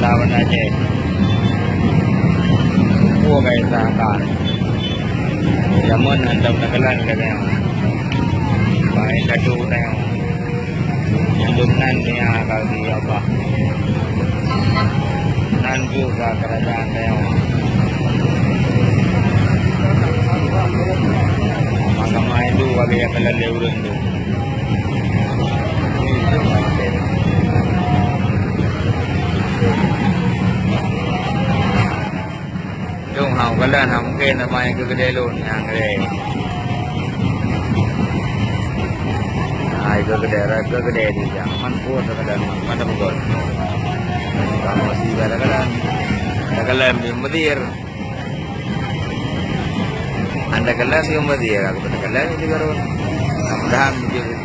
Lawan Aceh. Semua guys sahabat. Yaman hantam nagalan ka tayo. Bahay ladu tayo. Lumnan niya kali apa. Nan juga kerajaan tayo. Mahkamah itu wali yang kelale urun tu. Yung hao kalan hamke na may kagdelon yang re. Ai kagde di jang man po sa kalan man mugol. Kamu si kalan di Madir. Anda kalan di Madir, aku kalan di Garut. Mudah-mudahan menjadi